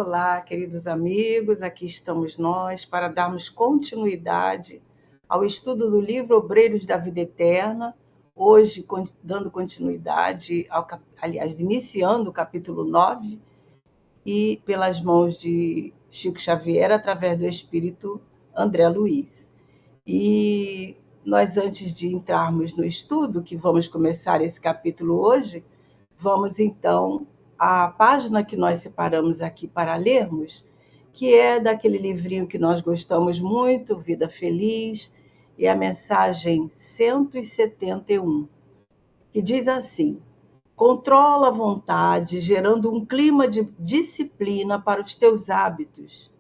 Olá, queridos amigos, aqui estamos nós para darmos continuidade ao estudo do livro Obreiros da Vida Eterna, hoje dando continuidade, iniciando o capítulo 9, e pelas mãos de Chico Xavier, através do Espírito André Luiz. E nós, antes de entrarmos no estudo, que vamos começar esse capítulo hoje, vamos então à página que nós separamos aqui para lermos, que é daquele livrinho que nós gostamos muito, Vida Feliz, e a mensagem 171, que diz assim: controla a vontade, gerando um clima de disciplina para os teus hábitos,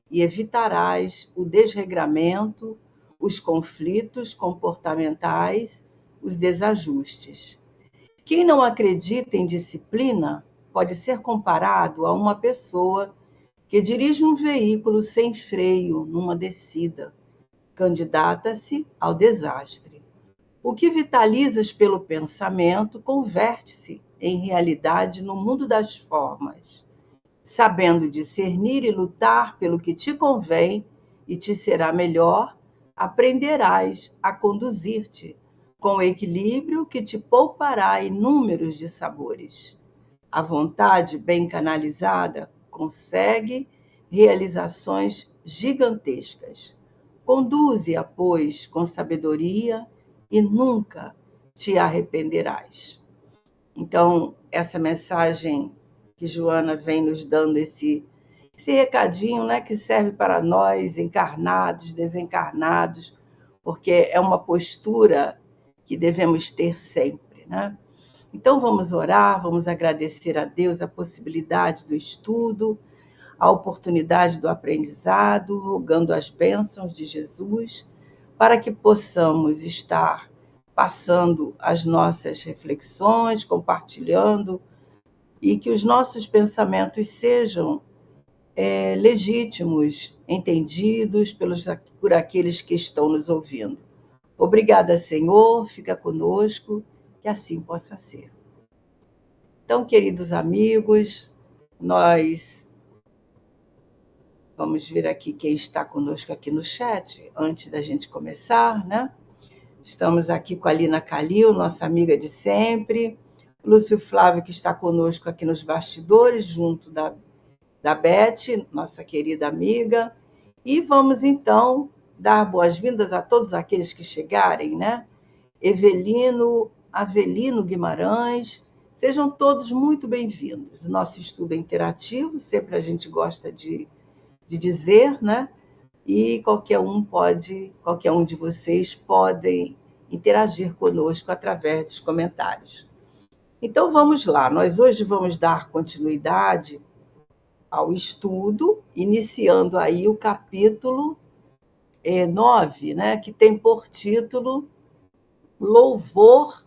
e evitarás o desregramento, os conflitos comportamentais, os desajustes. Quem não acredita em disciplina pode ser comparado a uma pessoa que dirige um veículo sem freio numa descida. Candidata-se ao desastre. O que vitalizas pelo pensamento converte-se em realidade no mundo das formas. Sabendo discernir e lutar pelo que te convém e te será melhor, aprenderás a conduzir-te com equilíbrio que te poupará inúmeros dissabores. A vontade bem canalizada consegue realizações gigantescas. Conduze-a, pois, com sabedoria e nunca te arrependerás. Então, essa mensagem que Joana vem nos dando, esse recadinho, né, que serve para nós, encarnados, desencarnados, porque é uma postura que devemos ter sempre, né? Então, vamos orar, vamos agradecer a Deus a possibilidade do estudo, a oportunidade do aprendizado, rogando as bênçãos de Jesus, para que possamos estar passando as nossas reflexões, compartilhando, e que os nossos pensamentos sejam legítimos, entendidos por aqueles que estão nos ouvindo. Obrigada, Senhor, fica conosco, que assim possa ser. Então, queridos amigos, nós vamos ver aqui quem está conosco aqui no chat, antes da gente começar, né? Estamos aqui com a Lina Calil, nossa amiga de sempre, Lúcio Flávio, que está conosco aqui nos bastidores, junto da Beth, nossa querida amiga, e vamos então dar boas-vindas a todos aqueles que chegarem, né? Avelino Guimarães, sejam todos muito bem-vindos. O nosso estudo é interativo, sempre a gente gosta de dizer, né? E qualquer um de vocês podem interagir conosco através dos comentários. Então vamos lá, nós hoje vamos dar continuidade ao estudo, iniciando aí o capítulo 9, né, que tem por título Louvor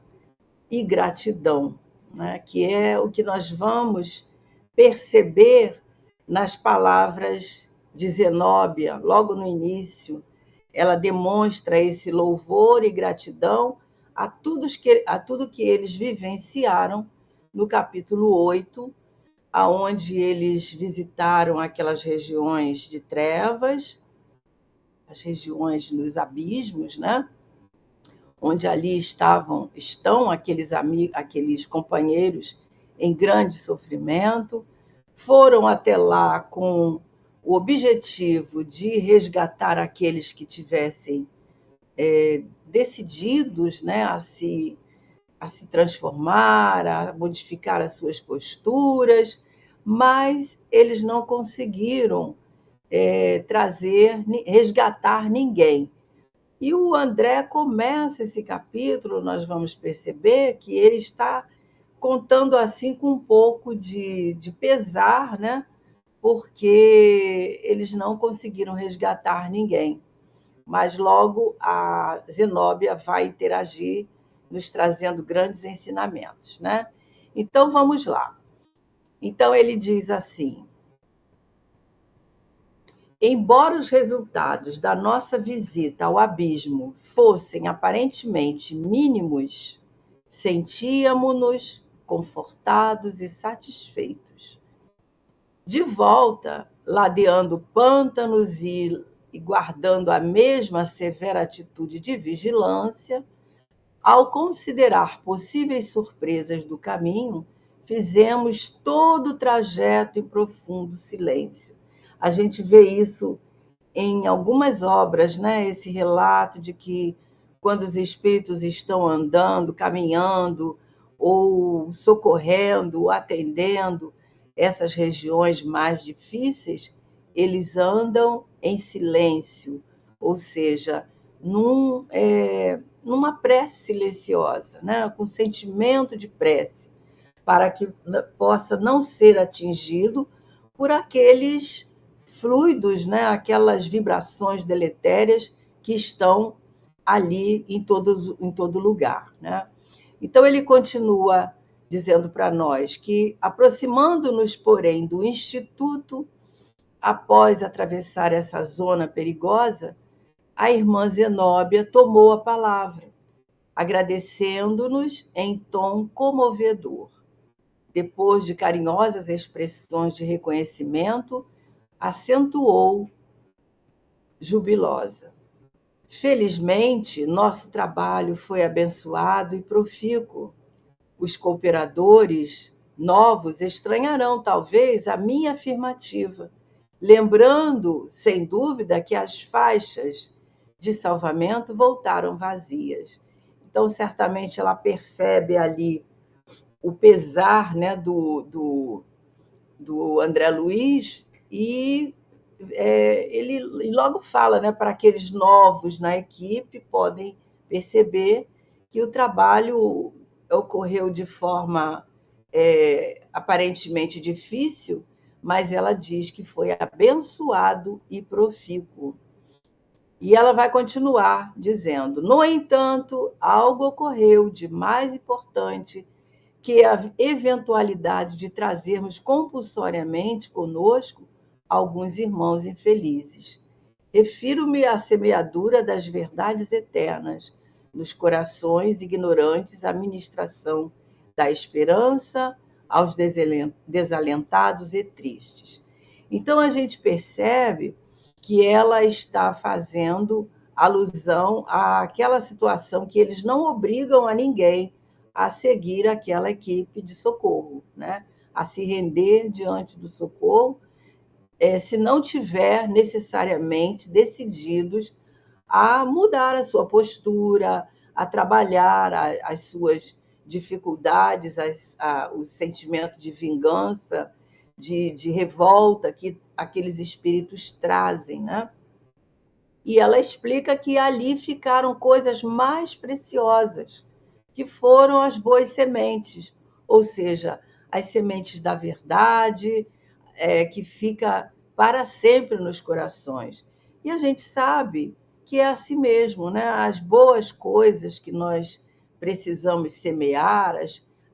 e Gratidão, né, que é o que nós vamos perceber nas palavras de Zenóbia, logo no início. Ela demonstra esse louvor e gratidão a tudo que eles vivenciaram no capítulo 8, aonde eles visitaram aquelas regiões de trevas, as regiões nos abismos, né? Onde ali estão aqueles companheiros em grande sofrimento, foram até lá com o objetivo de resgatar aqueles que tivessem decididos, né, a se transformar, a modificar as suas posturas, mas eles não conseguiram resgatar ninguém. E o André começa esse capítulo, nós vamos perceber que ele está contando assim com um pouco de pesar, né? Porque eles não conseguiram resgatar ninguém. Mas logo a Zenóbia vai interagir, nos trazendo grandes ensinamentos, né? Então, vamos lá. Então, ele diz assim: embora os resultados da nossa visita ao abismo fossem aparentemente mínimos, sentíamos-nos confortados e satisfeitos. De volta, ladeando pântanos e guardando a mesma severa atitude de vigilância, ao considerar possíveis surpresas do caminho, fizemos todo o trajeto em profundo silêncio. A gente vê isso em algumas obras, né? Esse relato de que quando os espíritos estão andando, caminhando, ou socorrendo, ou atendendo essas regiões mais difíceis, eles andam em silêncio, ou seja, numa prece silenciosa, né? Com sentimento de prece, para que possa não ser atingido por aqueles fluidos, né? Aquelas vibrações deletérias que estão ali em todo lugar, né? Então, ele continua dizendo para nós que, aproximando-nos, porém, do Instituto, após atravessar essa zona perigosa, a irmã Zenóbia tomou a palavra, agradecendo-nos em tom comovedor. Depois de carinhosas expressões de reconhecimento, acentuou jubilosa: felizmente, nosso trabalho foi abençoado e profícuo. Os cooperadores novos estranharão, talvez, a minha afirmativa, lembrando, sem dúvida, que as faixas de salvamento voltaram vazias. Então, certamente, ela percebe ali o pesar, né, do André Luiz e ele logo fala, né, para aqueles novos na equipe, podem perceber que o trabalho ocorreu de forma aparentemente difícil, mas ela diz que foi abençoado e profícuo. E ela vai continuar dizendo: no entanto, algo ocorreu de mais importante que a eventualidade de trazermos compulsoriamente conosco alguns irmãos infelizes. Refiro-me à semeadura das verdades eternas nos corações ignorantes, à ministração da esperança aos desalentados e tristes. Então, a gente percebe que ela está fazendo alusão àquela situação que eles não obrigam a ninguém a seguir aquela equipe de socorro, né? A se render diante do socorro, se não tiver necessariamente decididos a mudar a sua postura, a trabalhar as suas dificuldades, o sentimento de vingança, de revolta que aqueles espíritos trazem, né? E ela explica que ali ficaram coisas mais preciosas, que foram as boas sementes, ou seja, as sementes da verdade, que fica para sempre nos corações. E a gente sabe que é assim mesmo, né? As boas coisas que nós precisamos semear,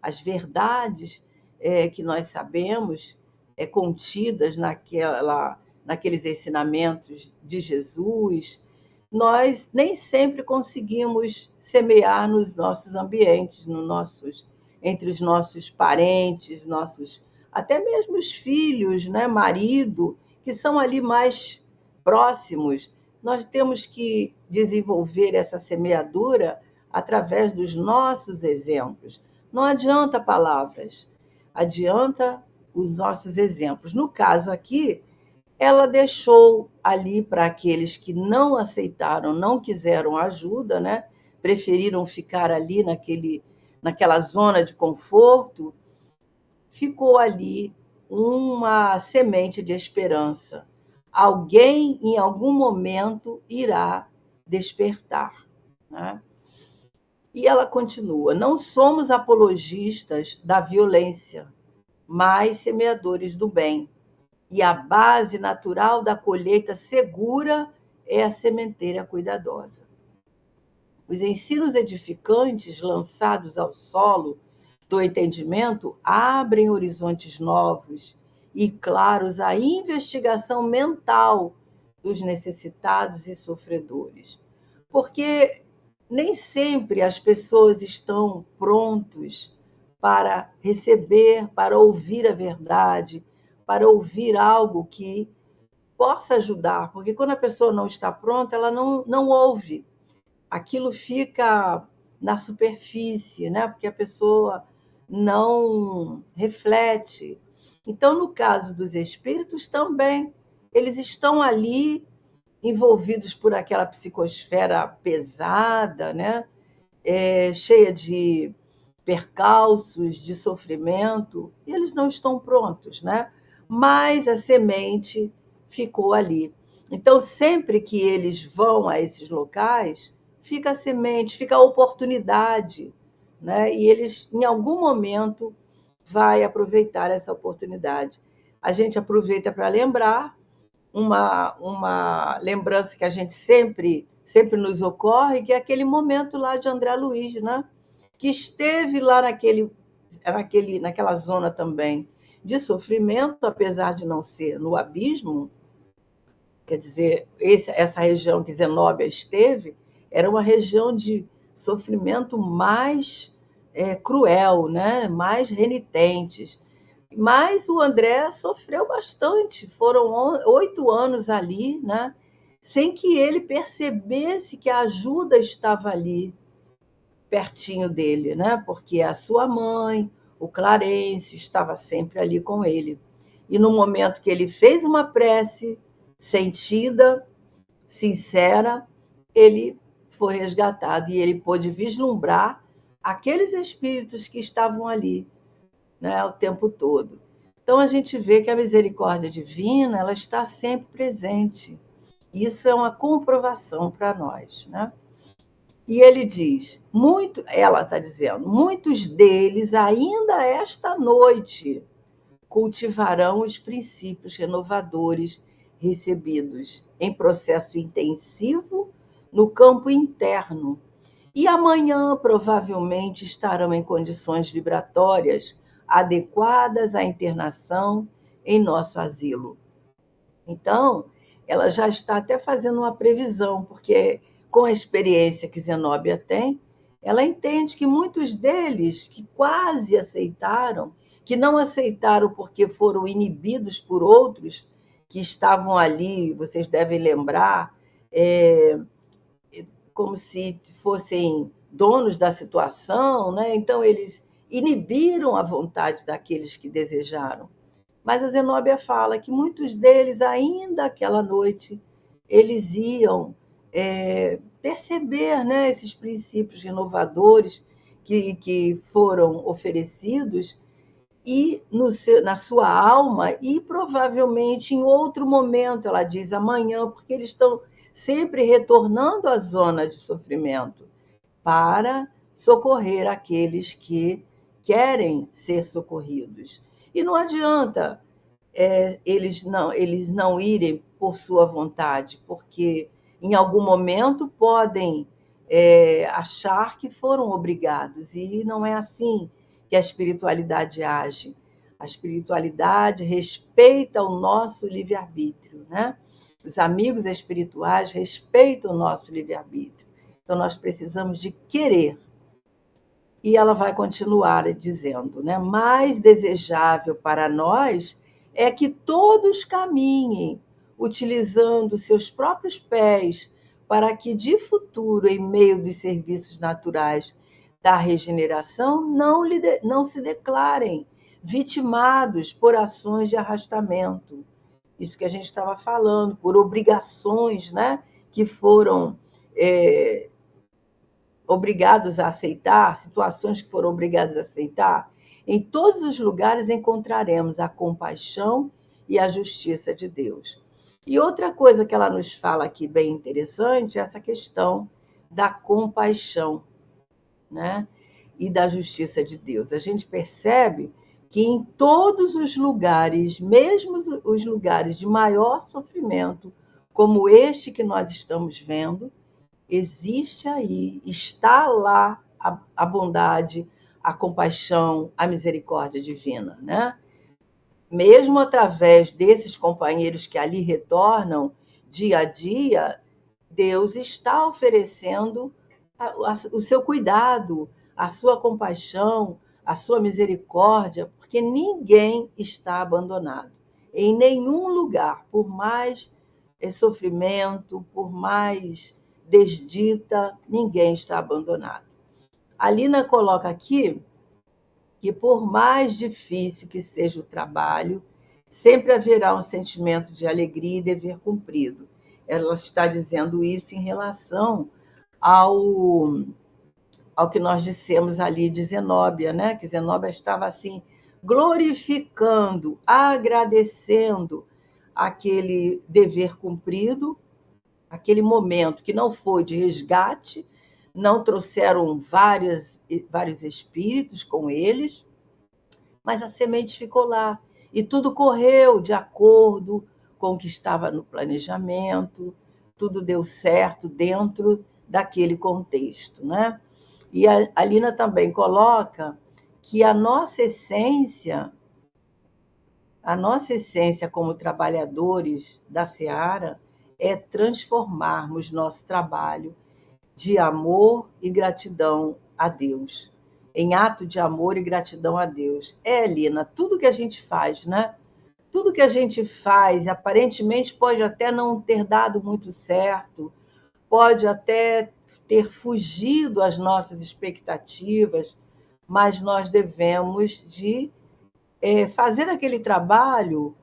as verdades que nós sabemos contidas naqueles ensinamentos de Jesus, nós nem sempre conseguimos semear nos nossos ambientes, entre os nossos parentes, até mesmo os filhos, né, marido, que são ali mais próximos. Nós temos que desenvolver essa semeadura através dos nossos exemplos. Não adianta palavras, adianta os nossos exemplos. No caso aqui, ela deixou ali para aqueles que não aceitaram, não quiseram ajuda, né? Preferiram ficar ali naquela zona de conforto, ficou ali uma semente de esperança. Alguém, em algum momento, irá despertar, né? E ela continua: não somos apologistas da violência, mas semeadores do bem. E a base natural da colheita segura é a sementeira cuidadosa. Os ensinos edificantes lançados ao solo do entendimento abrem horizontes novos e claros à investigação mental dos necessitados e sofredores. Porque nem sempre as pessoas estão prontos para receber, para ouvir a verdade, para ouvir algo que possa ajudar, porque quando a pessoa não está pronta, ela não ouve. Aquilo fica na superfície, né? Porque a pessoa não reflete. Então, no caso dos espíritos também, eles estão ali envolvidos por aquela psicosfera pesada, né? Cheia de percalços, de sofrimento, e eles não estão prontos, né? Mas a semente ficou ali. Então, sempre que eles vão a esses locais, fica a semente, fica a oportunidade, né? E eles, em algum momento, vai aproveitar essa oportunidade. A gente aproveita para lembrar uma lembrança que a gente sempre nos ocorre, que é aquele momento lá de André Luiz, né? Que esteve lá naquela zona também de sofrimento, apesar de não ser no abismo, quer dizer, essa região que Zenóbia esteve, era uma região de sofrimento mais cruel, né? Mais renitentes. Mas o André sofreu bastante, foram 8 anos ali, né? Sem que ele percebesse que a ajuda estava ali, pertinho dele, né? Porque a sua mãe, o Clarence, estava sempre ali com ele. E no momento que ele fez uma prece sentida, sincera, ele foi resgatado e ele pôde vislumbrar aqueles espíritos que estavam ali, né, o tempo todo. Então a gente vê que a misericórdia divina, ela está sempre presente. Isso é uma comprovação para nós, né? E ele diz, ela está dizendo, muitos deles ainda esta noite cultivarão os princípios renovadores recebidos em processo intensivo no campo interno. E amanhã provavelmente estarão em condições vibratórias adequadas à internação em nosso asilo. Então, ela já está até fazendo uma previsão, porque com a experiência que Zenóbia tem, ela entende que muitos deles que quase aceitaram, que não aceitaram porque foram inibidos por outros que estavam ali, vocês devem lembrar, como se fossem donos da situação, né? Então eles inibiram a vontade daqueles que desejaram. Mas a Zenóbia fala que muitos deles, ainda aquela noite, eles iam perceber, né, esses princípios renovadores que foram oferecidos e na sua alma, e provavelmente em outro momento, ela diz amanhã, porque eles estão sempre retornando à zona de sofrimento para socorrer aqueles que querem ser socorridos. E não adianta eles não irem por sua vontade, porque em algum momento podem achar que foram obrigados, e não é assim que a espiritualidade age. A espiritualidade respeita o nosso livre-arbítrio, né? Os amigos espirituais respeitam o nosso livre-arbítrio. Então, nós precisamos de querer. E ela vai continuar dizendo, né? Mais desejável para nós é que todos caminhem, utilizando seus próprios pés, para que de futuro, em meio dos serviços naturais da regeneração, não se declarem vitimados por ações de arrastamento. Isso que a gente estava falando, por obrigações, né, que foram obrigados a aceitar, situações que foram obrigados a aceitar. Em todos os lugares encontraremos a compaixão e a justiça de Deus. E outra coisa que ela nos fala aqui bem interessante é essa questão da compaixão, né? E da justiça de Deus. A gente percebe que em todos os lugares, mesmo os lugares de maior sofrimento, como este que nós estamos vendo, existe aí, está lá a bondade, a compaixão, a misericórdia divina, né? Mesmo através desses companheiros que ali retornam dia a dia, Deus está oferecendo o seu cuidado, a sua compaixão, a sua misericórdia, porque ninguém está abandonado. Em nenhum lugar, por mais sofrimento, por mais desdita, ninguém está abandonado. A Lina coloca aqui que, por mais difícil que seja o trabalho, sempre haverá um sentimento de alegria e dever cumprido. Ela está dizendo isso em relação ao, ao que nós dissemos ali de Zenóbia, né? Que Zenóbia estava assim, glorificando, agradecendo aquele dever cumprido, aquele momento que não foi de resgate, não trouxeram vários espíritos com eles, mas a semente ficou lá. E tudo correu de acordo com o que estava no planejamento, tudo deu certo dentro daquele contexto, né? E a Lina também coloca que a nossa essência como trabalhadores da Seara é transformarmos nosso trabalho de amor e gratidão a Deus, em ato de amor e gratidão a Deus. Lina, tudo que a gente faz, né? Tudo que a gente faz, aparentemente pode até não ter dado muito certo, pode até ter fugido às nossas expectativas, mas nós devemos de fazer aquele trabalho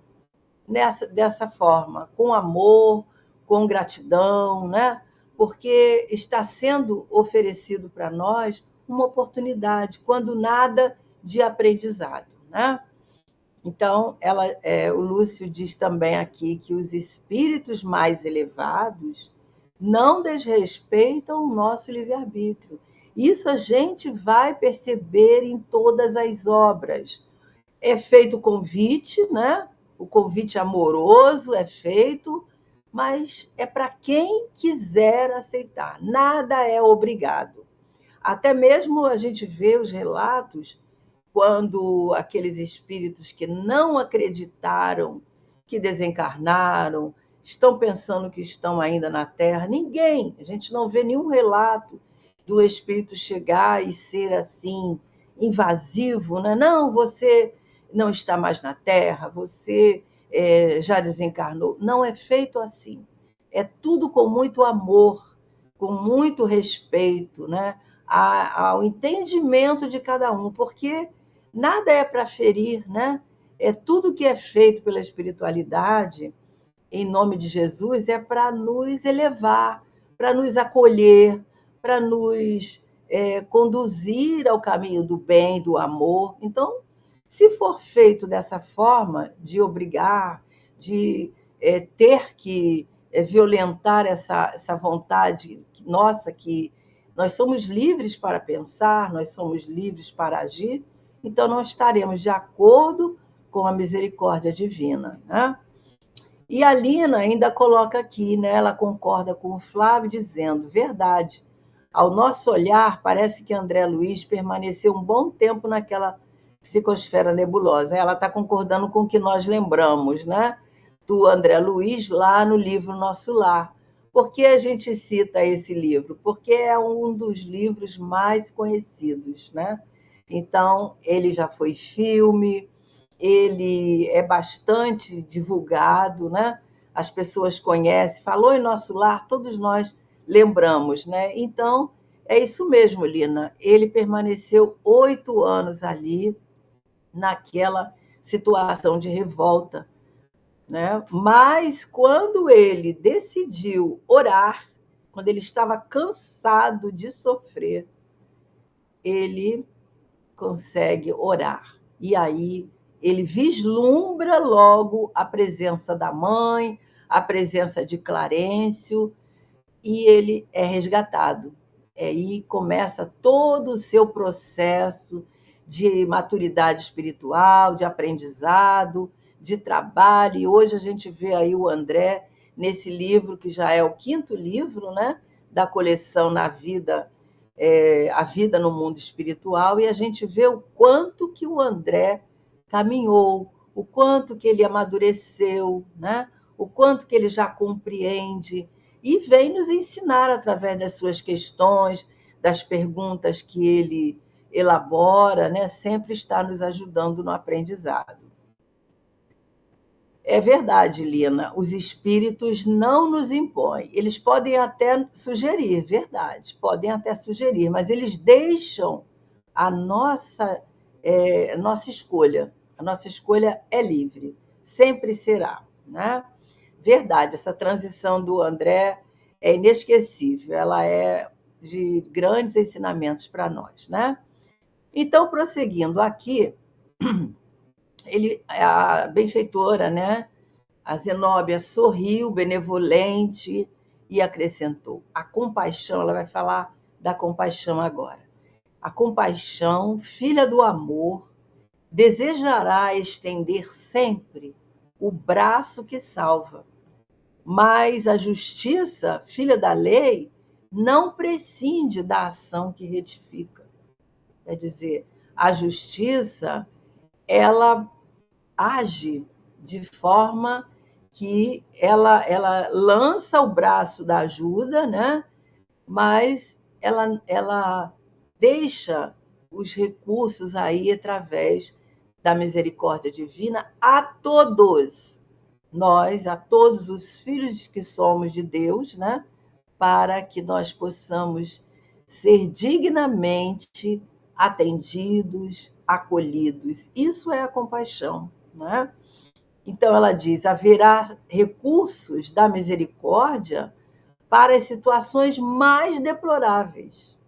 dessa forma, com amor, com gratidão, né? Porque está sendo oferecido para nós uma oportunidade, quando nada de aprendizado, né? Então, o Lúcio diz também aqui que os espíritos mais elevados não desrespeitam o nosso livre-arbítrio. Isso a gente vai perceber em todas as obras. É feito o convite, né? O convite amoroso é feito, mas é para quem quiser aceitar. Nada é obrigado. Até mesmo a gente vê os relatos quando aqueles espíritos que não acreditaram, que desencarnaram, estão pensando que estão ainda na Terra. Ninguém, a gente não vê nenhum relato do espírito chegar e ser assim, invasivo, né? Não, você não está mais na Terra, você já desencarnou. Não é feito assim. É tudo com muito amor, com muito respeito, né? Ao entendimento de cada um, porque nada é para ferir, né? É tudo que é feito pela espiritualidade, em nome de Jesus, é para nos elevar, para nos acolher, para nos conduzir ao caminho do bem, do amor. Então, se for feito dessa forma, de obrigar, de ter que violentar essa vontade nossa, que nós somos livres para pensar, nós somos livres para agir, então não estaremos de acordo com a misericórdia divina, né? E a Lina ainda coloca aqui, né? Ela concorda com o Flávio, dizendo: verdade, ao nosso olhar, parece que André Luiz permaneceu um bom tempo naquela psicosfera nebulosa. Ela está concordando com o que nós lembramos, né? Do André Luiz lá no livro Nosso Lar. Por que a gente cita esse livro? Porque é um dos livros mais conhecidos, né? Então, ele já foi filme, ele é bastante divulgado, né? As pessoas conhecem, falou em Nosso Lar, todos nós lembramos, né? Então, é isso mesmo, Lina. Ele permaneceu 8 anos ali, naquela situação de revolta, né? Mas quando ele decidiu orar, quando ele estava cansado de sofrer, ele consegue orar. E aí ele vislumbra logo a presença da mãe, a presença de Clarencio, e ele é resgatado. Aí começa todo o seu processo de maturidade espiritual, de aprendizado, de trabalho. E hoje a gente vê aí o André nesse livro, que já é o 5º livro, né, da coleção Na Vida, A Vida no Mundo Espiritual, e a gente vê o quanto que o André caminhou, o quanto que ele amadureceu, né? O quanto que ele já compreende e vem nos ensinar através das suas questões, das perguntas que ele elabora, né? Sempre está nos ajudando no aprendizado. É verdade, Lina. Os espíritos não nos impõem. Eles podem até sugerir, verdade, podem até sugerir, mas eles deixam a nossa escolha. A nossa escolha é livre, sempre será, né? Verdade, essa transição do André é inesquecível, ela é de grandes ensinamentos para nós, né? Então, prosseguindo aqui, a benfeitora, né? A Zenóbia sorriu, benevolente, e acrescentou: a compaixão, ela vai falar da compaixão agora. A compaixão, filha do amor, desejará estender sempre o braço que salva. Mas a justiça, filha da lei, não prescinde da ação que retifica. Quer dizer, a justiça, ela age de forma que ela lança o braço da ajuda, né? Mas ela deixa os recursos aí através da misericórdia divina a todos nós, a todos os filhos que somos de Deus, né? Para que nós possamos ser dignamente atendidos, acolhidos. Isso é a compaixão, né? Então ela diz: haverá recursos da misericórdia para as situações mais deploráveis.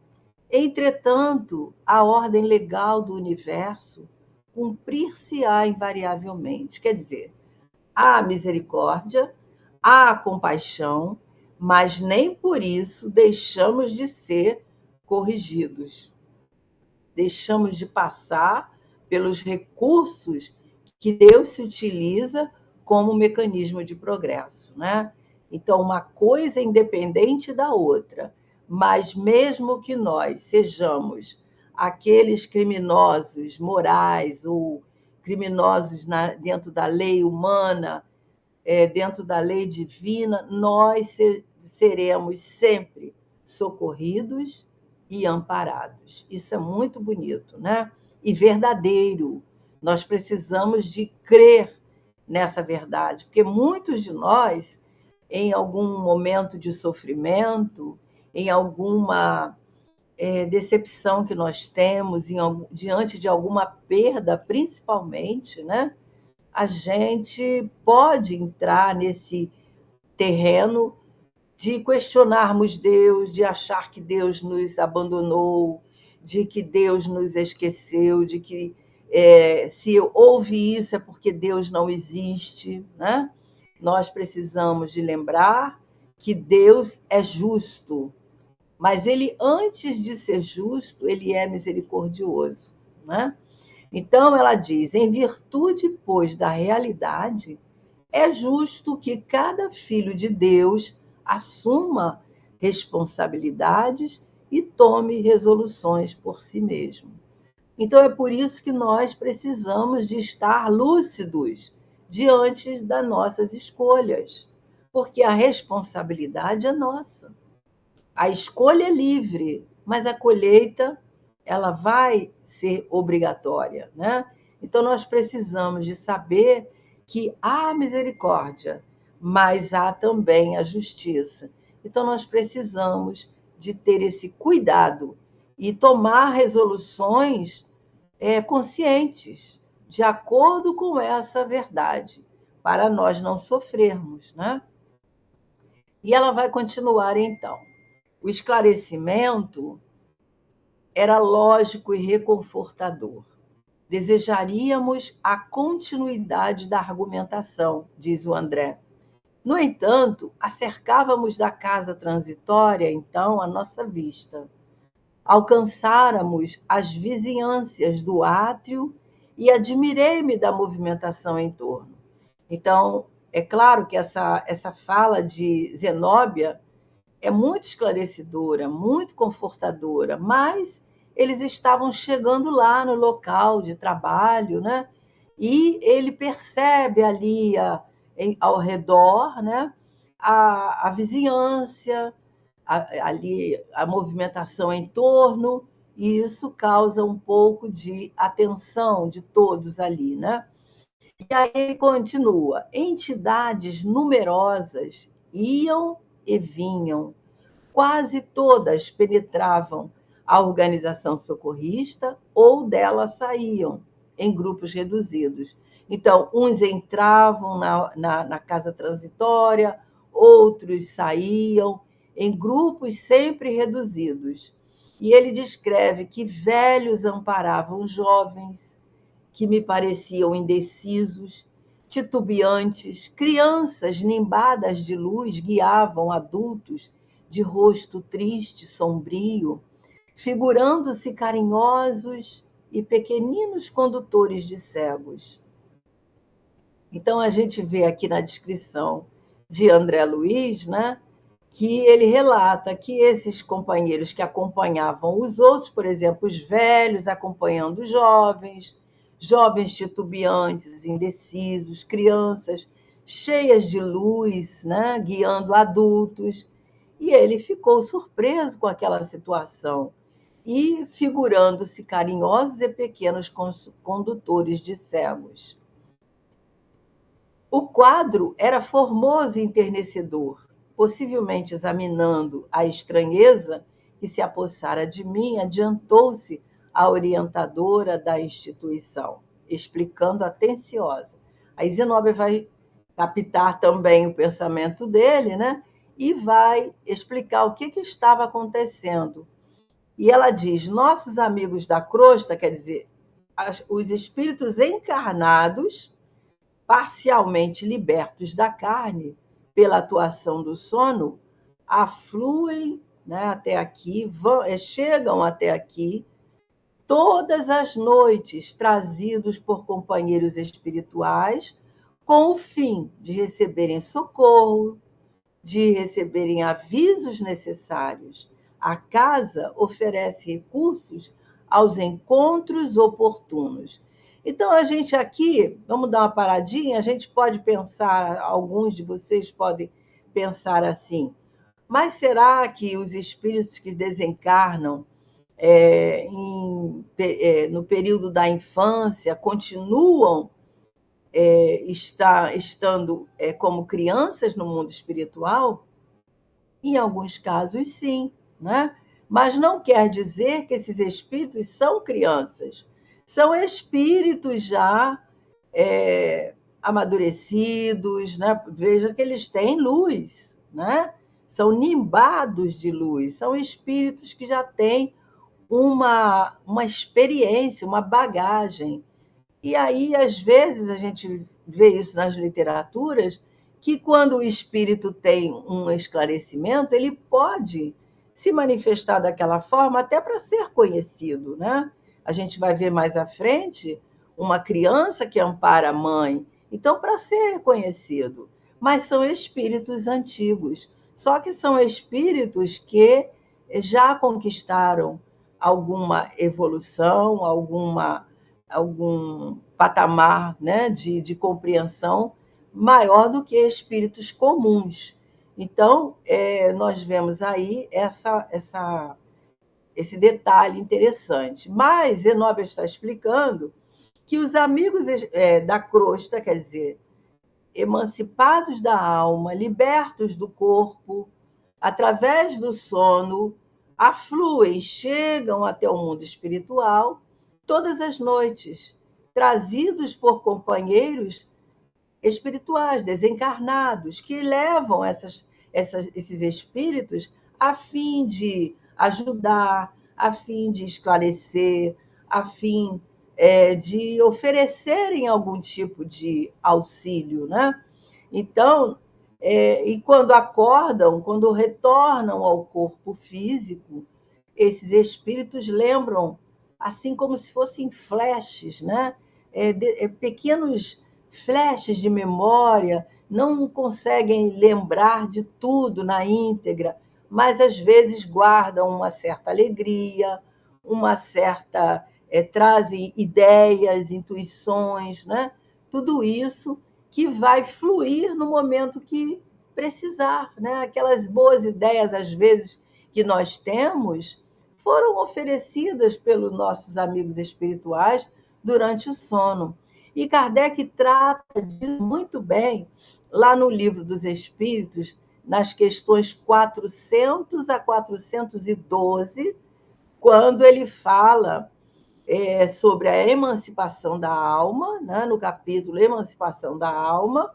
Entretanto, a ordem legal do universo cumprir-se-á invariavelmente. Quer dizer, há misericórdia, há compaixão, mas nem por isso deixamos de ser corrigidos. Deixamos de passar pelos recursos que Deus se utiliza como mecanismo de progresso, né? Então, uma coisa é independente da outra, mas mesmo que nós sejamos aqueles criminosos morais ou criminosos dentro da lei humana, dentro da lei divina, nós seremos sempre socorridos e amparados. Isso é muito bonito, né? E verdadeiro. Nós precisamos de crer nessa verdade, porque muitos de nós, em algum momento de sofrimento, em alguma decepção que nós temos, diante de alguma perda, principalmente, né? A gente pode entrar nesse terreno de questionarmos Deus, de achar que Deus nos abandonou, de que Deus nos esqueceu, de que se houve isso é porque Deus não existe, né? Nós precisamos de lembrar que Deus é justo, mas ele, antes de ser justo, ele é misericordioso, né? Então ela diz: em virtude, pois, da realidade, é justo que cada filho de Deus assuma responsabilidades e tome resoluções por si mesmo. Então é por isso que nós precisamos de estar lúcidos diante das nossas escolhas, porque a responsabilidade é nossa. A escolha é livre, mas a colheita ela vai ser obrigatória, né? Então nós precisamos de saber que há misericórdia, mas há também a justiça. Então nós precisamos de ter esse cuidado e tomar resoluções conscientes, de acordo com essa verdade, para nós não sofrermos, né? E ela vai continuar então. O esclarecimento era lógico e reconfortador. Desejaríamos a continuidade da argumentação, diz o André. No entanto, acercávamos da casa transitória, então, a nossa vista. Alcançáramos as vizinhâncias do átrio e admirei-me da movimentação em torno. Então, é claro que essa fala de Zenóbia é muito esclarecedora, muito confortadora, mas eles estavam chegando lá no local de trabalho, né? E ele percebe ali ao redor, né? A vizinhança, ali a movimentação em torno, e isso causa um pouco de atenção de todos ali, né? E aí ele continua: entidades numerosas iam e vinham, quase todas penetravam a organização socorrista ou dela saíam em grupos reduzidos. Então, uns entravam na casa transitória, outros saíam em grupos sempre reduzidos. E ele descreve que velhos amparavam jovens, que me pareciam indecisos, titubeantes, crianças nimbadas de luz guiavam adultos de rosto triste, sombrio, figurando-se carinhosos e pequeninos condutores de cegos. Então, a gente vê aqui na descrição de André Luiz, né, que ele relata que esses companheiros que acompanhavam os outros, por exemplo, os velhos acompanhando os jovens, jovens titubeantes, indecisos, crianças cheias de luz, né, guiando adultos, e ele ficou surpreso com aquela situação e figurando-se carinhosos e pequenos condutores de cegos. O quadro era formoso e enternecedor. Possivelmente examinando a estranheza que se apossara de mim, adiantou-se a orientadora da instituição, explicando atenciosa. Aí Zenobia vai captar também o pensamento dele, né? E vai explicar o que estava acontecendo. E ela diz: nossos amigos da crosta, quer dizer, os espíritos encarnados, parcialmente libertos da carne pela atuação do sono, afluem, né, até aqui, chegam até aqui todas as noites, trazidos por companheiros espirituais, com o fim de receberem socorro, de receberem avisos necessários. A casa oferece recursos aos encontros oportunos. Então, a gente aqui, vamos dar uma paradinha, a gente pode pensar, alguns de vocês podem pensar assim, mas será que os espíritos que desencarnam no período da infância continuam estando como crianças no mundo espiritual? Em alguns casos, sim, né? Mas não quer dizer que esses espíritos são crianças. São espíritos já amadurecidos, né? Veja que eles têm luz, né? São nimbados de luz, são espíritos que já têm uma experiência, uma bagagem. E aí, às vezes, a gente vê isso nas literaturas, que quando o espírito tem um esclarecimento, ele pode se manifestar daquela forma até para ser conhecido, né? A gente vai ver mais à frente uma criança que ampara a mãe, então para ser reconhecido. Mas são espíritos antigos, só que são espíritos que já conquistaram alguma evolução, algum patamar, né, de compreensão maior do que espíritos comuns. Então, nós vemos aí esse detalhe interessante. Mas Zenobia está explicando que os amigos da crosta, quer dizer, emancipados da alma, libertos do corpo, através do sono, afluem, chegam até o mundo espiritual todas as noites, trazidos por companheiros espirituais, desencarnados, que levam esses espíritos a fim de ajudar, a fim de esclarecer, a fim de oferecerem algum tipo de auxílio, né? Então, e quando acordam, quando retornam ao corpo físico, esses espíritos lembram, assim como se fossem flashes, né? Pequenos flashes de memória, não conseguem lembrar de tudo na íntegra, mas às vezes guardam uma certa alegria, uma certa trazem ideias, intuições, né? Tudo isso que vai fluir no momento que precisar, né? Aquelas boas ideias, às vezes, que nós temos, foram oferecidas pelos nossos amigos espirituais durante o sono. E Kardec trata disso muito bem lá no Livro dos Espíritos, nas questões 400 a 412, quando ele fala sobre a emancipação da alma, né, no capítulo Emancipação da Alma,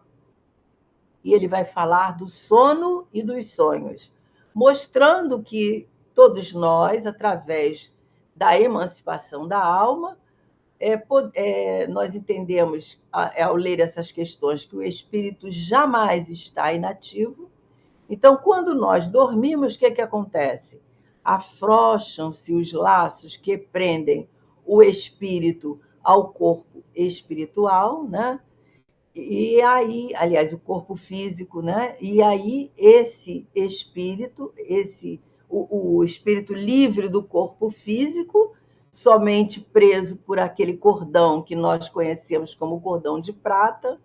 e ele vai falar do sono e dos sonhos, mostrando que todos nós, através da emancipação da alma, nós entendemos, ao ler essas questões, que o espírito jamais está inativo. Então, quando nós dormimos, o que acontece? Afrouxam-se os laços que prendem o espírito ao corpo espiritual, né? E aí, aliás, o corpo físico, né? E aí esse espírito, o espírito livre do corpo físico, somente preso por aquele cordão que nós conhecemos como cordão de prata,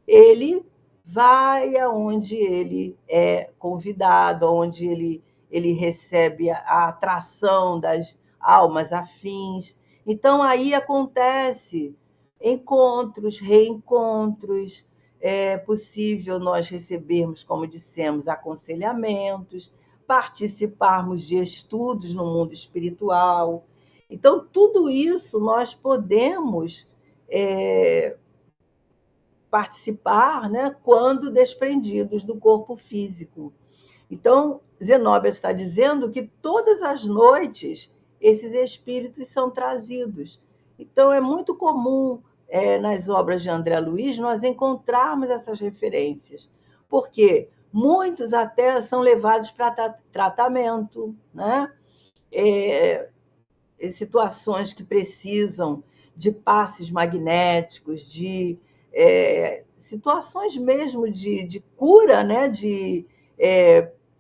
ele vai aonde ele é convidado, aonde ele recebe a atração das almas afins. Então, aí acontece encontros, reencontros, é possível nós recebermos, como dissemos, aconselhamentos, participarmos de estudos no mundo espiritual. Então, tudo isso nós podemos participar, né, quando desprendidos do corpo físico. Então, Zenóbia está dizendo que todas as noites esses espíritos são trazidos. Então, é muito comum, nas obras de André Luiz, nós encontrarmos essas referências, porque muitos até são levados para tratamento, né? Situações que precisam de passes magnéticos, de situações mesmo de cura, né?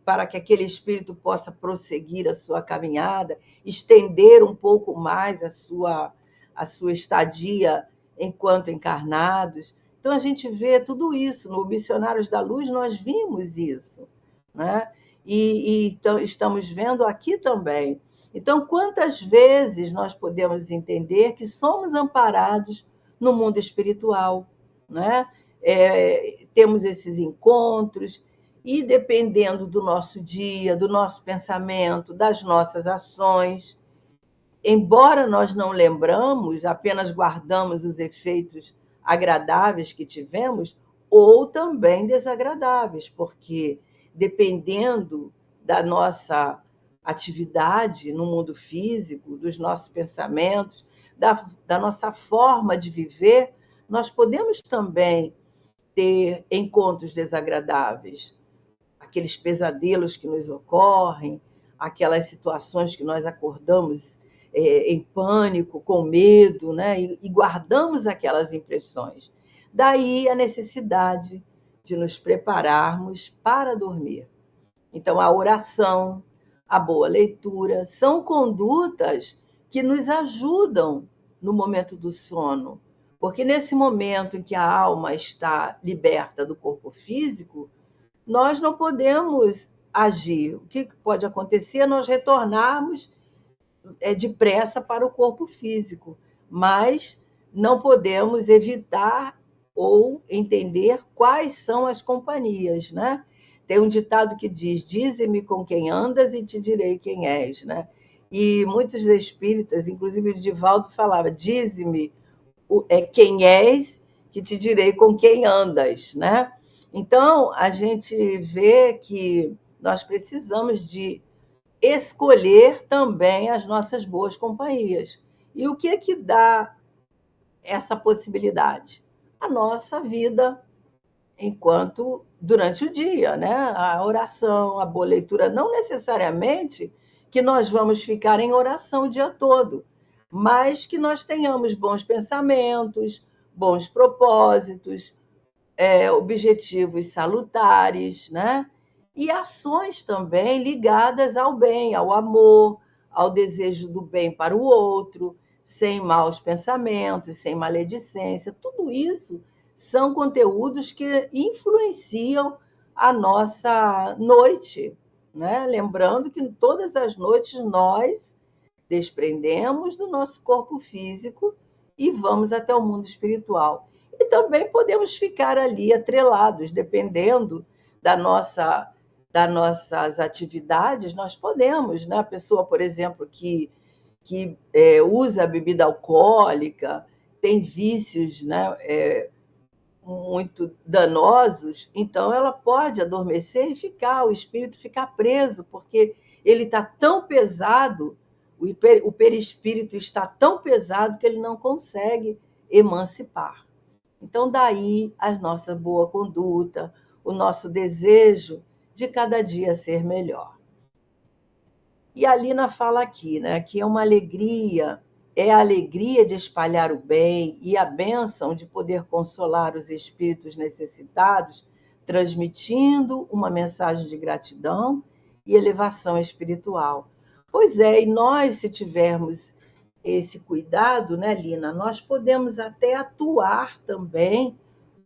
Para que aquele espírito possa prosseguir a sua caminhada, estender um pouco mais a sua estadia enquanto encarnados. Então, a gente vê tudo isso. No Missionários da Luz, nós vimos isso, né? Então, estamos vendo aqui também. Então, quantas vezes nós podemos entender que somos amparados no mundo espiritual, né? Temos esses encontros, e dependendo do nosso dia, do nosso pensamento, das nossas ações, embora nós não lembramos, apenas guardamos os efeitos agradáveis que tivemos, ou também desagradáveis, porque dependendo da nossa atividade no mundo físico, dos nossos pensamentos, da nossa forma de viver, nós podemos também ter encontros desagradáveis, aqueles pesadelos que nos ocorrem, aquelas situações que nós acordamos em pânico, com medo, né? E guardamos aquelas impressões. Daí a necessidade de nos prepararmos para dormir. Então, a oração, a boa leitura, são condutas que nos ajudam no momento do sono, porque nesse momento em que a alma está liberta do corpo físico, nós não podemos agir. O que pode acontecer é nós retornarmos depressa para o corpo físico, mas não podemos evitar ou entender quais são as companhias, né? Tem um ditado que diz: dize-me com quem andas e te direi quem és, né? E muitos espíritas, inclusive o Divaldo, falava: dize-me quem és, que te direi com quem andas, né? Então, a gente vê que nós precisamos de escolher também as nossas boas companhias. E o que é que dá essa possibilidade? A nossa vida durante o dia, né? A oração, a boa leitura, não necessariamente que nós vamos ficar em oração o dia todo, mas que nós tenhamos bons pensamentos, bons propósitos, objetivos salutares, né? E ações também ligadas ao bem, ao amor, ao desejo do bem para o outro, sem maus pensamentos, sem maledicência. Tudo isso são conteúdos que influenciam a nossa noite, né? Lembrando que todas as noites nós desprendemos do nosso corpo físico e vamos até o mundo espiritual. E também podemos ficar ali atrelados, dependendo da nossa, das nossas atividades, nós podemos, né? A pessoa, por exemplo, que usa bebida alcoólica, tem vícios, né, muito danosos, então ela pode adormecer e ficar, o espírito ficar preso, porque ele está tão pesado, o perispírito está tão pesado que ele não consegue emancipar. Então, daí a nossa boa conduta, o nosso desejo de cada dia ser melhor. E a Lina fala aqui, né, que é uma alegria, é a alegria de espalhar o bem e a bênção de poder consolar os espíritos necessitados, transmitindo uma mensagem de gratidão e elevação espiritual. Pois é, e nós, se tivermos esse cuidado, né, Lina, nós podemos até atuar também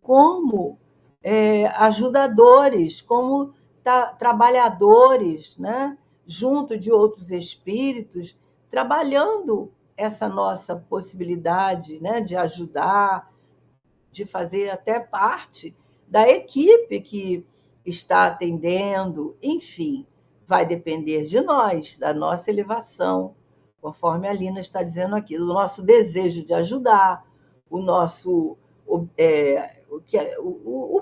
como ajudadores, como trabalhadores, né, junto de outros espíritos, trabalhando essa nossa possibilidade, né, de ajudar, de fazer até parte da equipe que está atendendo, enfim, vai depender de nós, da nossa elevação, conforme a Lina está dizendo aqui, do nosso desejo de ajudar, o nosso o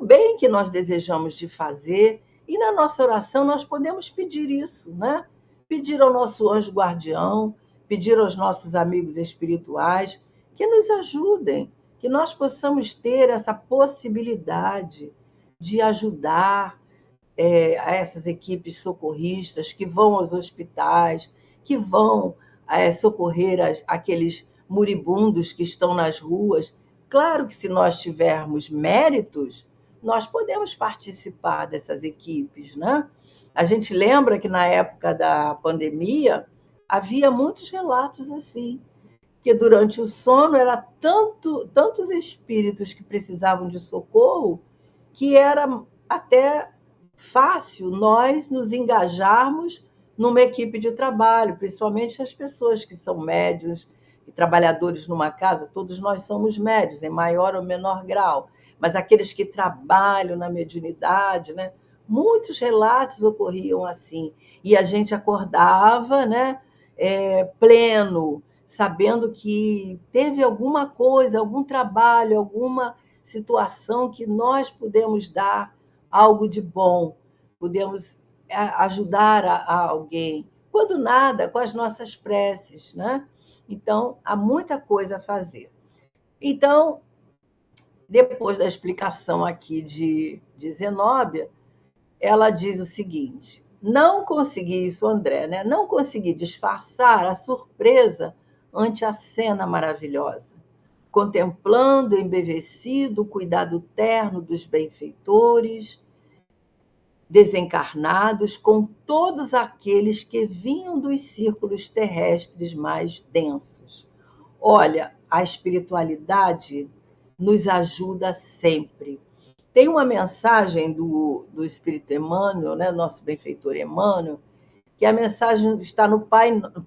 bem que nós desejamos de fazer, e na nossa oração nós podemos pedir isso, né? Pedir ao nosso anjo guardião, pedir aos nossos amigos espirituais que nos ajudem, que nós possamos ter essa possibilidade de ajudar a essas equipes socorristas que vão aos hospitais, que vão socorrer aqueles moribundos que estão nas ruas. Claro que se nós tivermos méritos, nós podemos participar dessas equipes, né? A gente lembra que na época da pandemia havia muitos relatos assim, que durante o sono era tantos espíritos que precisavam de socorro, que era até fácil nós nos engajarmos numa equipe de trabalho, principalmente as pessoas que são médiuns e trabalhadores numa casa, todos nós somos médiuns, em maior ou menor grau, mas aqueles que trabalham na mediunidade, né? Muitos relatos ocorriam assim, e a gente acordava, né, pleno, sabendo que teve alguma coisa, algum trabalho, alguma situação que nós podemos dar algo de bom, podemos ajudar a alguém, quando nada, com as nossas preces, né? Então, há muita coisa a fazer. Então, depois da explicação aqui de Zenóbia, ela diz o seguinte: não consegui, isso, André, né? Não consegui disfarçar a surpresa ante a cena maravilhosa, contemplando embevecido o cuidado terno dos benfeitores desencarnados com todos aqueles que vinham dos círculos terrestres mais densos. Olha, a espiritualidade nos ajuda sempre. Tem uma mensagem do Espírito Emmanuel, né, nosso benfeitor Emmanuel, que a mensagem está no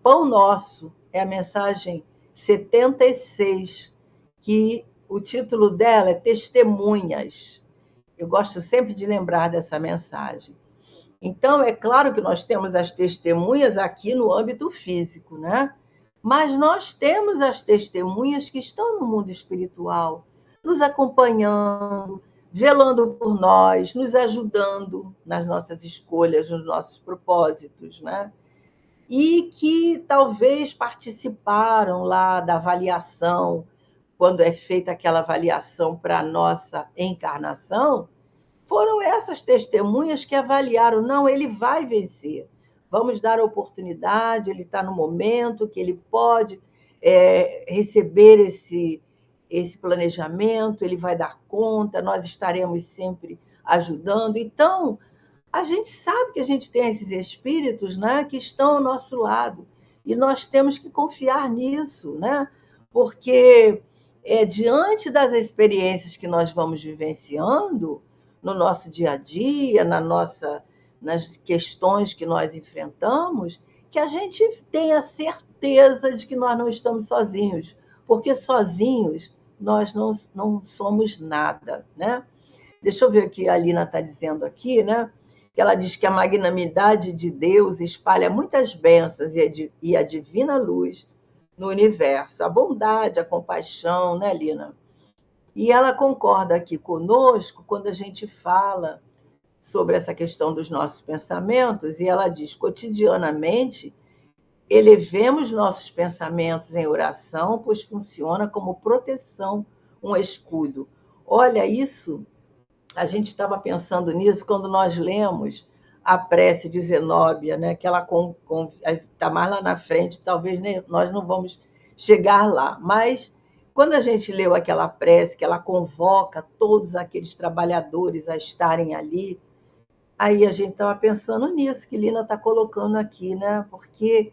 Pão Nosso, é a mensagem 76, que o título dela é Testemunhas. Eu gosto sempre de lembrar dessa mensagem. Então, é claro que nós temos as testemunhas aqui no âmbito físico, né? Mas nós temos as testemunhas que estão no mundo espiritual, nos acompanhando, velando por nós, nos ajudando nas nossas escolhas, nos nossos propósitos, né? E que talvez participaram lá da avaliação, quando é feita aquela avaliação para a nossa encarnação, foram essas testemunhas que avaliaram, não, ele vai vencer, vamos dar a oportunidade, ele está no momento que ele pode receber esse planejamento, ele vai dar conta, nós estaremos sempre ajudando. Então, a gente sabe que a gente tem esses espíritos, né, que estão ao nosso lado, e nós temos que confiar nisso, né? Porque diante das experiências que nós vamos vivenciando no nosso dia a dia, nas questões que nós enfrentamos, que a gente tenha certeza de que nós não estamos sozinhos, porque sozinhos nós não somos nada, né? Deixa eu ver o que a Lina está dizendo aqui, né? Que ela diz que a magnanimidade de Deus espalha muitas bênçãos e a divina luz no universo. A bondade, a compaixão, né, Lina? E ela concorda aqui conosco quando a gente fala sobre essa questão dos nossos pensamentos, e ela diz: cotidianamente, elevemos nossos pensamentos em oração, pois funciona como proteção, um escudo. Olha, isso, a gente estava pensando nisso quando nós lemos a prece de Zenóbia, né? Que ela está mais lá na frente, talvez nós não vamos chegar lá, mas quando a gente leu aquela prece, que ela convoca todos aqueles trabalhadores a estarem ali, aí a gente estava pensando nisso que Lina está colocando aqui, né? Porque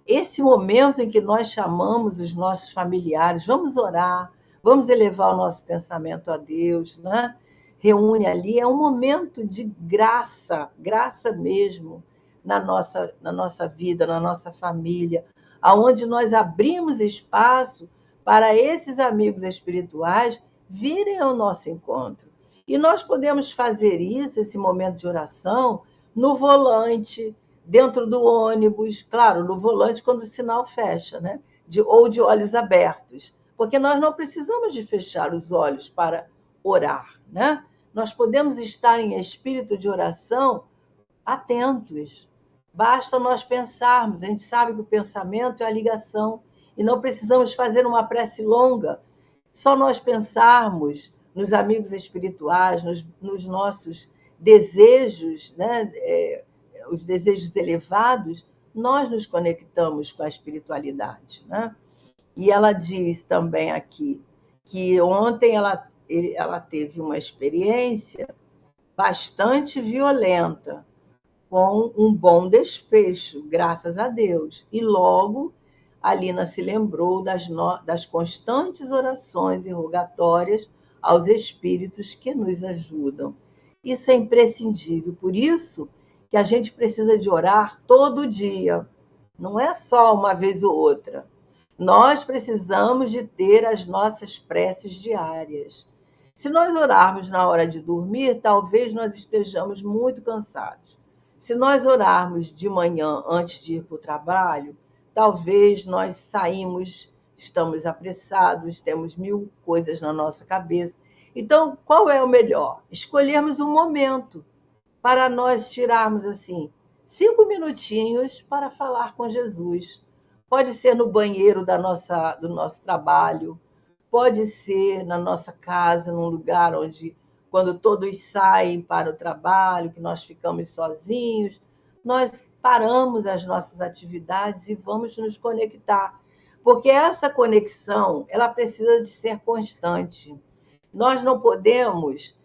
esse momento em que nós chamamos os nossos familiares, vamos orar, vamos elevar o nosso pensamento a Deus, né? Reúne ali, é um momento de graça, graça mesmo, na nossa vida, na nossa família, aonde nós abrimos espaço para esses amigos espirituais virem ao nosso encontro. E nós podemos fazer isso, esse momento de oração, no volante, dentro do ônibus, claro, no volante quando o sinal fecha, né? Ou de olhos abertos, porque nós não precisamos de fechar os olhos para orar, né? Nós podemos estar em espírito de oração atentos. Basta nós pensarmos, a gente sabe que o pensamento é a ligação, e não precisamos fazer uma prece longa, só nós pensarmos nos amigos espirituais, nos nossos desejos, né? Os desejos elevados, nós nos conectamos com a espiritualidade, né? E ela diz também aqui que ontem ela teve uma experiência bastante violenta, com um bom desfecho, graças a Deus. E logo a Lina se lembrou das constantes orações e rogatórias aos espíritos que nos ajudam. Isso é imprescindível, por isso que a gente precisa de orar todo dia, não é só uma vez ou outra. Nós precisamos de ter as nossas preces diárias. Se nós orarmos na hora de dormir, talvez nós estejamos muito cansados. Se nós orarmos de manhã antes de ir para o trabalho, talvez nós estamos apressados, temos mil coisas na nossa cabeça. Então, qual é o melhor? Escolhermos um momento para nós tirarmos, assim, 5 minutinhos para falar com Jesus. Pode ser no banheiro do nosso trabalho, pode ser na nossa casa, num lugar onde, quando todos saem para o trabalho, que nós ficamos sozinhos, nós paramos as nossas atividades e vamos nos conectar. Porque essa conexão, ela precisa de ser constante. Nós não podemos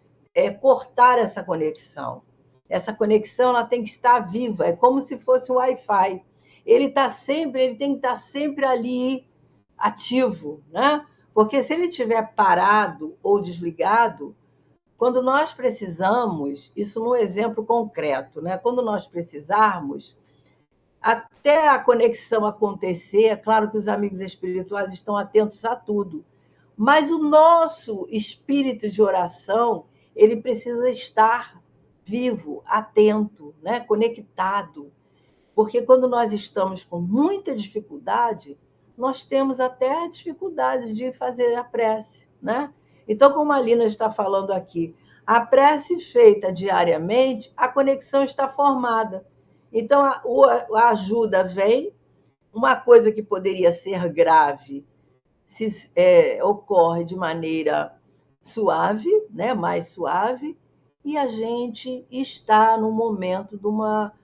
cortar essa conexão. Essa conexão ela tem que estar viva, é como se fosse um Wi-Fi. Ele tem que estar sempre ali ativo, né? Porque se ele estiver parado ou desligado, quando nós precisamos, isso num exemplo concreto, né? Quando nós precisarmos, até a conexão acontecer, é claro que os amigos espirituais estão atentos a tudo, mas o nosso espírito de oração, ele precisa estar vivo, atento, né? Conectado. Porque quando nós estamos com muita dificuldade, nós temos até dificuldade de fazer a prece, né? Então, como a Lina está falando aqui, a prece feita diariamente, a conexão está formada. Então, a ajuda vem, uma coisa que poderia ser grave ocorre de maneira suave, né? Mais suave, e a gente está no momento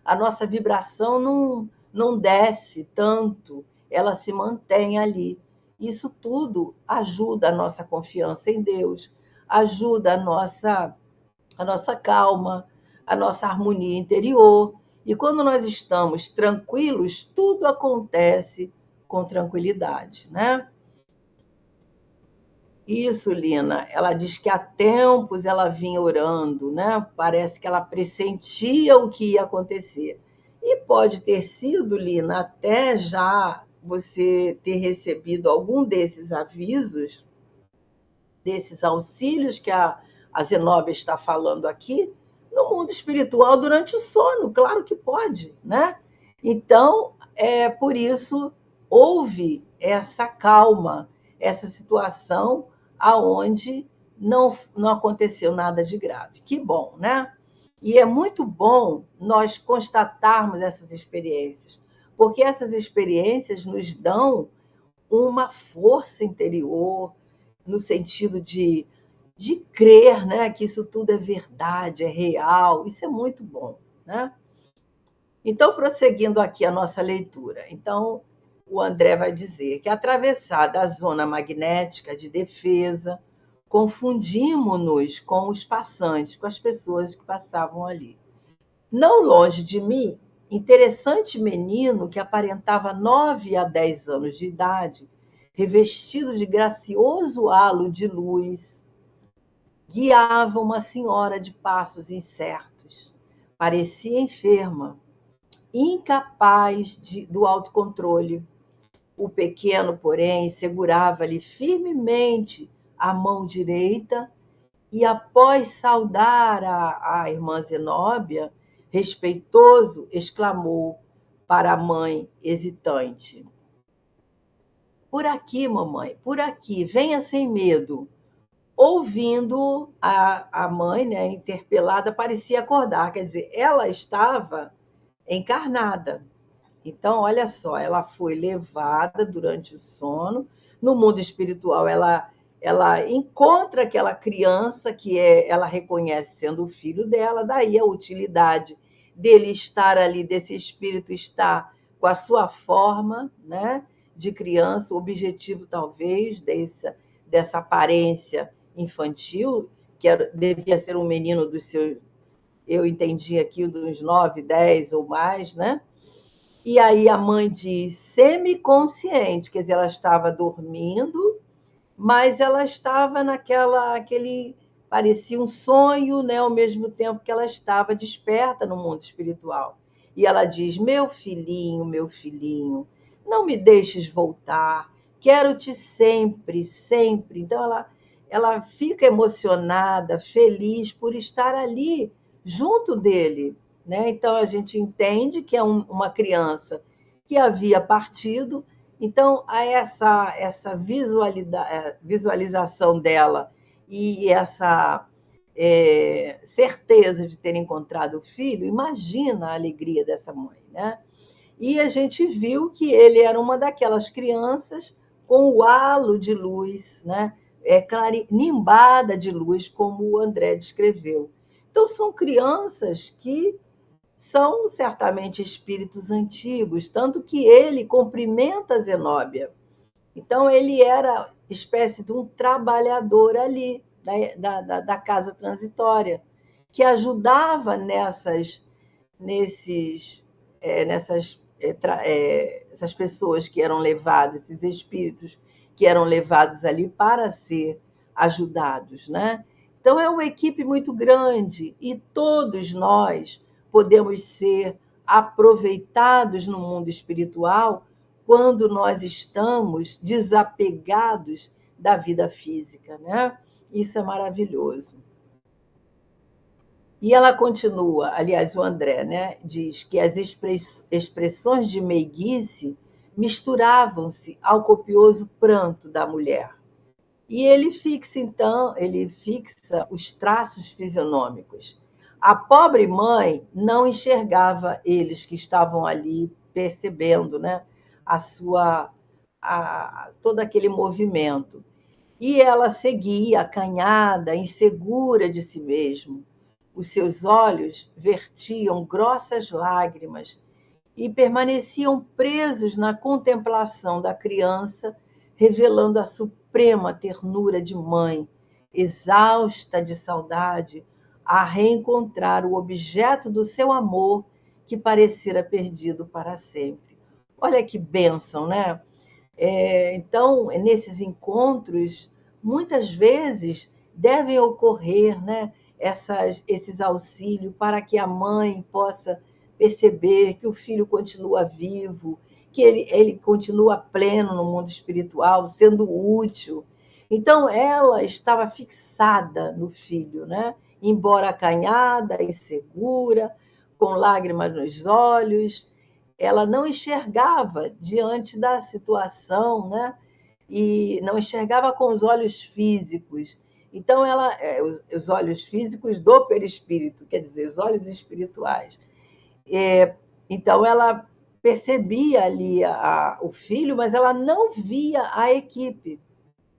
a nossa vibração não desce tanto, ela se mantém ali. Isso tudo ajuda a nossa confiança em Deus, ajuda a nossa calma, a nossa harmonia interior. E quando nós estamos tranquilos, tudo acontece com tranquilidade, né? Isso, Lina, ela diz que há tempos ela vinha orando, né? Parece que ela pressentia o que ia acontecer. E pode ter sido, Lina, até já você ter recebido algum desses avisos, desses auxílios que a Zenobia está falando aqui, no mundo espiritual durante o sono. Claro que pode, né? Então, por isso, houve essa calma, essa situação aonde não aconteceu nada de grave. Que bom, né? E é muito bom nós constatarmos essas experiências, porque essas experiências nos dão uma força interior, no sentido de crer, né, que isso tudo é verdade, é real. Isso é muito bom, né? Então, prosseguindo aqui a nossa leitura. Então, o André vai dizer que, atravessada a zona magnética de defesa, confundimos-nos com os passantes, com as pessoas que passavam ali. Não longe de mim, interessante menino que aparentava 9 a 10 anos de idade, revestido de gracioso halo de luz, guiava uma senhora de passos incertos. Parecia enferma, incapaz do autocontrole. O pequeno, porém, segurava-lhe firmemente a mão direita e, após saudar a irmã Zenóbia, respeitoso, exclamou para a mãe hesitante: "Por aqui, mamãe, por aqui, venha sem medo." Ouvindo a mãe, né, interpelada, parecia acordar, quer dizer, ela estava encarnada. Então, olha só, ela foi levada durante o sono. No mundo espiritual, ela encontra aquela criança que ela reconhece sendo o filho dela, daí a utilidade dele estar ali, desse espírito estar com a sua forma, né, de criança, o objetivo talvez dessa aparência infantil, devia ser um menino dos seus, eu entendi aqui, dos 9, 10 ou mais, né? E aí a mãe diz semiconsciente, quer dizer, ela estava dormindo, mas ela estava parecia um sonho, né, ao mesmo tempo que ela estava desperta no mundo espiritual. E ela diz: meu filhinho, não me deixes voltar, quero-te sempre, sempre. Então ela fica emocionada, feliz por estar ali junto dele, né? Então a gente entende que é uma criança que havia partido. Então, essa visualização dela e essa certeza de ter encontrado o filho, imagina a alegria dessa mãe, né? E a gente viu que ele era uma daquelas crianças com o halo de luz, né? Nimbada de luz, como o André descreveu. Então, são crianças que são certamente espíritos antigos, tanto que ele cumprimenta Zenóbia. Então, ele era espécie de um trabalhador ali, da casa transitória, que ajudava essas pessoas que eram levadas, esses espíritos que eram levados ali para ser ajudados, né? Então, é uma equipe muito grande e todos nós podemos ser aproveitados no mundo espiritual quando nós estamos desapegados da vida física, né? Isso é maravilhoso. E ela continua, aliás, o André, né, diz que as expressões de meiguice misturavam-se ao copioso pranto da mulher. E ele fixa os traços fisionômicos. A pobre mãe não enxergava eles que estavam ali percebendo, né, todo aquele movimento. E ela seguia acanhada, insegura de si mesma. Os seus olhos vertiam grossas lágrimas e permaneciam presos na contemplação da criança, revelando a suprema ternura de mãe, exausta de saudade, a reencontrar o objeto do seu amor que parecera perdido para sempre. Olha que bênção, né? Então, nesses encontros, muitas vezes devem ocorrer, né, esses auxílios para que a mãe possa perceber que o filho continua vivo que ele continua pleno no mundo espiritual, sendo útil. Então, ela estava fixada no filho, né? Embora acanhada, insegura, com lágrimas nos olhos, ela não enxergava diante da situação, né? E não enxergava com os olhos físicos. Então, os olhos físicos do perispírito, quer dizer, os olhos espirituais. Então, ela percebia ali o filho, mas ela não via a equipe,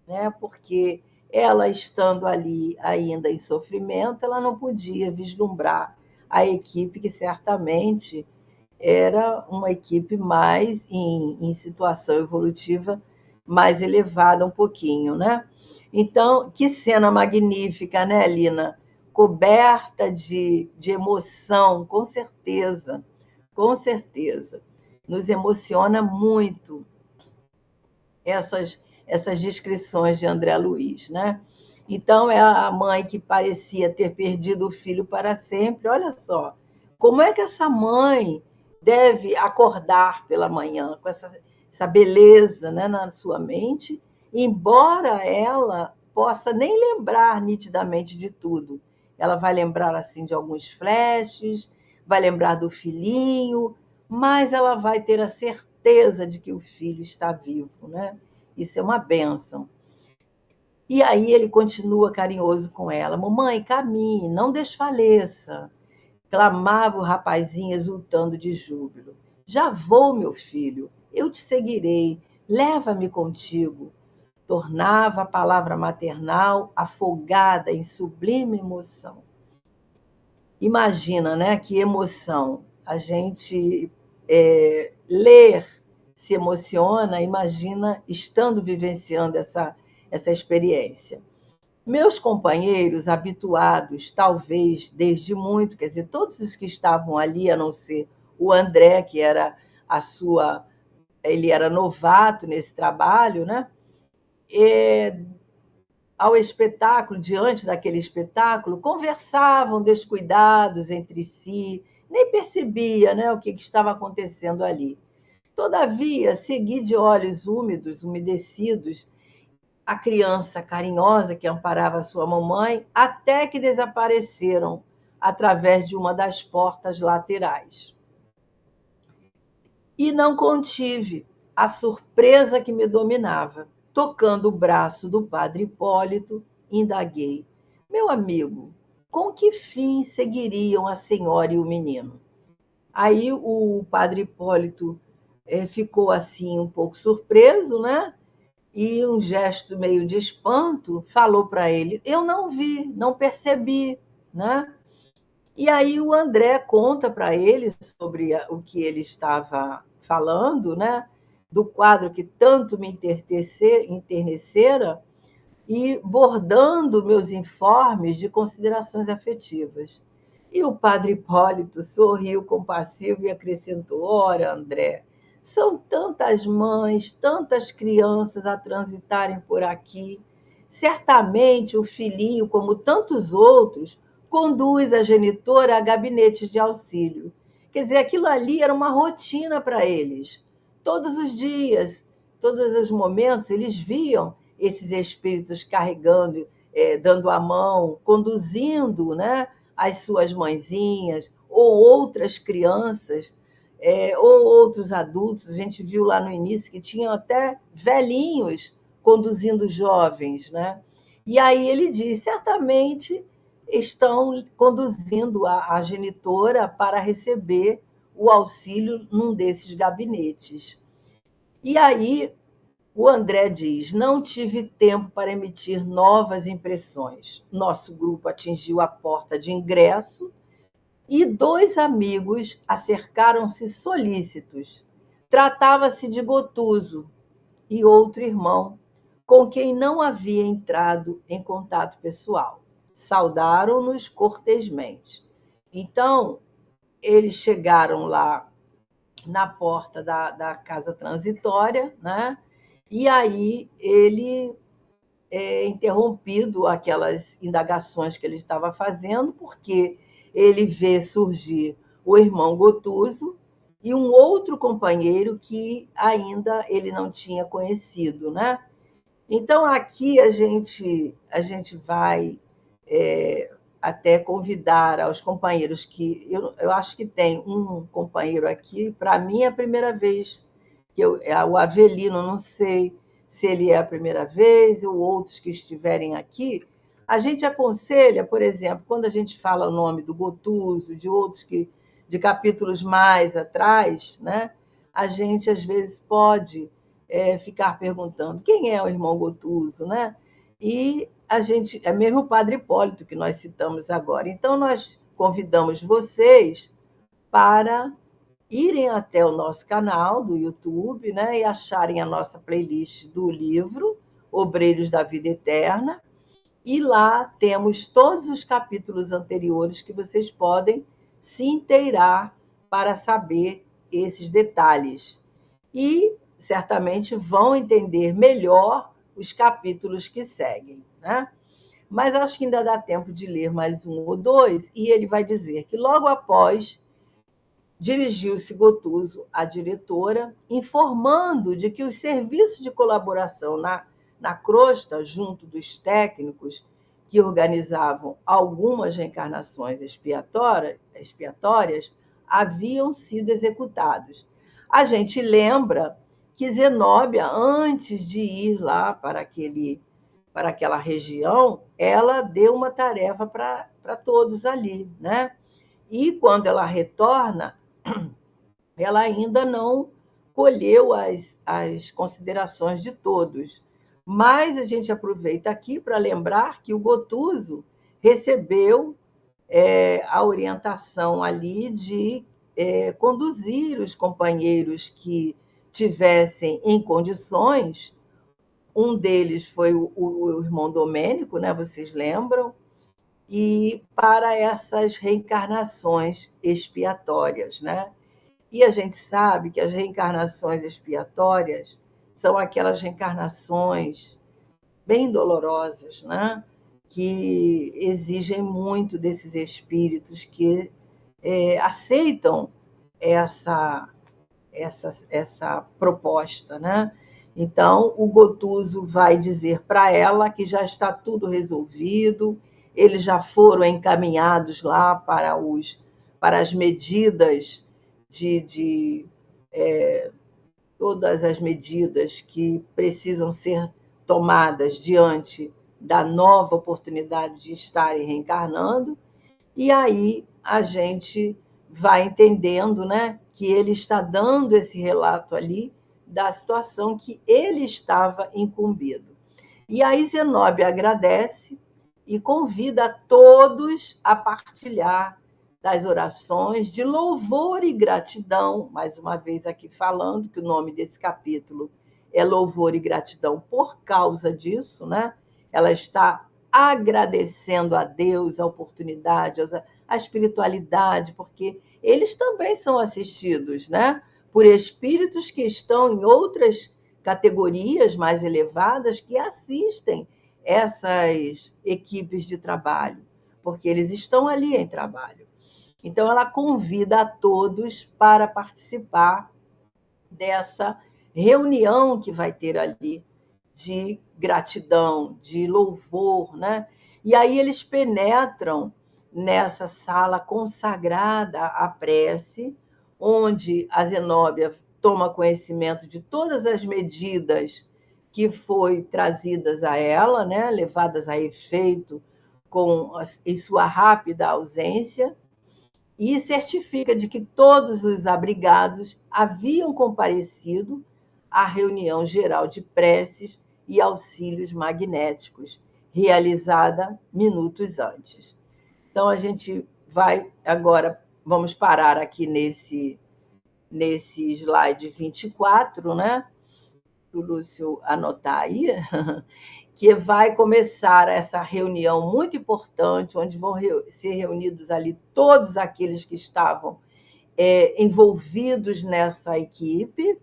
né? Porque ela, estando ali ainda em sofrimento, ela não podia vislumbrar a equipe, que certamente era uma equipe mais em situação evolutiva mais elevada um pouquinho, né? Então, que cena magnífica, né, Lina? Coberta de emoção, com certeza, com certeza. Nos emociona muito essas descrições de André Luiz, né? Então, é a mãe que parecia ter perdido o filho para sempre. Olha só, como é que essa mãe deve acordar pela manhã com essa beleza, né, na sua mente, embora ela possa nem lembrar nitidamente de tudo. Ela vai lembrar assim de alguns flashes, vai lembrar do filhinho, mas ela vai ter a certeza de que o filho está vivo, né? Isso é uma bênção. E aí ele continua carinhoso com ela. Mamãe, caminhe, não desfaleça. Clamava o rapazinho, exultando de júbilo. Já vou, meu filho, eu te seguirei, leva-me contigo. Tornava a palavra maternal afogada em sublime emoção. Imagina, né, que emoção. A gente ler se emociona, imagina estando vivenciando essa experiência. Meus companheiros, habituados, talvez desde muito, quer dizer, todos os que estavam ali, a não ser o André, que era ele era novato nesse trabalho, né? Ao espetáculo, diante daquele espetáculo, conversavam descuidados entre si, nem percebia, né, o que estava acontecendo ali. Todavia, segui de olhos úmidos, umedecidos, a criança carinhosa que amparava sua mamãe, até que desapareceram através de uma das portas laterais. E não contive a surpresa que me dominava. Tocando o braço do padre Hipólito, indaguei: meu amigo, com que fim seguiriam a senhora e o menino? Aí o padre Hipólito ficou assim um pouco surpreso, né? E um gesto meio de espanto falou para ele: eu não vi, não percebi, né? E aí o André conta para ele sobre o que ele estava falando, né? Do quadro que tanto me enternecera, e bordando meus informes de considerações afetivas. E o padre Hipólito sorriu compassivo e acrescentou: ora, André, são tantas mães, tantas crianças a transitarem por aqui. Certamente o filhinho, como tantos outros, conduz a genitora a gabinetes de auxílio. Quer dizer, aquilo ali era uma rotina para eles. Todos os dias, todos os momentos, eles viam esses espíritos carregando, dando a mão, conduzindo, né, as suas mãezinhas, ou outras crianças, ou outros adultos. A gente viu lá no início que tinham até velhinhos conduzindo jovens, né? E aí ele diz: certamente estão conduzindo a genitora para receber o auxílio num desses gabinetes. E aí o André diz: não tive tempo para emitir novas impressões. Nosso grupo atingiu a porta de ingresso e dois amigos acercaram-se solícitos. Tratava-se de Gotuso e outro irmão, com quem não havia entrado em contato pessoal. Saudaram-nos cortesmente. Então, eles chegaram lá na porta da casa transitória, né? E aí ele interrompido aquelas indagações que ele estava fazendo, porque ele vê surgir o irmão Gotuso e um outro companheiro que ainda ele não tinha conhecido, né? Então, aqui a gente vai até convidar aos companheiros que... Eu acho que tem um companheiro aqui, para mim é a primeira vez, o Avelino, não sei se ele é a primeira vez, ou outros que estiverem aqui. A gente aconselha, por exemplo, quando a gente fala o nome do Gotuso, de outros de capítulos mais atrás, né? A gente, às vezes, pode ficar perguntando quem é o irmão Gotuso, né? E a gente, é mesmo o Padre Hipólito que nós citamos agora. Então, nós convidamos vocês para irem até o nosso canal do YouTube, né, e acharem a nossa playlist do livro Obreiros da Vida Eterna, e lá temos todos os capítulos anteriores que vocês podem se inteirar para saber esses detalhes. E certamente vão entender melhor os capítulos que seguem, né? Mas acho que ainda dá tempo de ler mais um ou dois, e ele vai dizer que logo após dirigiu-se Gotuso à diretora, informando de que os serviços de colaboração na crosta, junto dos técnicos que organizavam algumas reencarnações expiatórias, haviam sido executados. A gente lembra que Zenóbia, antes de ir lá para aquela região, ela deu uma tarefa para todos ali, né? E quando ela retorna, ela ainda não colheu as considerações de todos. Mas a gente aproveita aqui para lembrar que o Gotuso recebeu a orientação ali de conduzir os companheiros que tivessem em condições. Um deles foi o irmão Domênico, né? Vocês lembram? E para essas reencarnações expiatórias, né? E a gente sabe que as reencarnações expiatórias são aquelas reencarnações bem dolorosas, né? Que exigem muito desses espíritos que aceitam essa proposta, né? Então, o Gotuso vai dizer para ela que já está tudo resolvido, eles já foram encaminhados lá para as medidas de todas as medidas que precisam ser tomadas diante da nova oportunidade de estarem reencarnando, e aí a gente vai entendendo, né, que ele está dando esse relato ali da situação que ele estava incumbido. E aí Zenóbia agradece e convida a todos a partilhar das orações de louvor e gratidão, mais uma vez aqui falando que o nome desse capítulo é Louvor e Gratidão por causa disso, né? Ela está agradecendo a Deus a oportunidade, a espiritualidade, porque eles também são assistidos, né? Por espíritos que estão em outras categorias mais elevadas que assistem essas equipes de trabalho, porque eles estão ali em trabalho. Então, ela convida a todos para participar dessa reunião que vai ter ali de gratidão, de louvor, né? E aí eles penetram nessa sala consagrada à prece, onde a Zenóbia toma conhecimento de todas as medidas que foi trazidas a ela, né? Levadas a efeito em sua rápida ausência, e certifica de que todos os abrigados haviam comparecido à reunião geral de preces e auxílios magnéticos, realizada minutos antes. Então, a gente vai agora, vamos parar aqui nesse slide 24, né? Para o Lúcio anotar aí, que vai começar essa reunião muito importante, onde vão ser reunidos ali todos aqueles que estavam envolvidos nessa equipe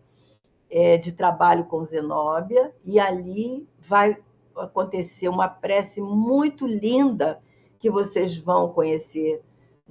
de trabalho com Zenóbia, e ali vai acontecer uma prece muito linda que vocês vão conhecer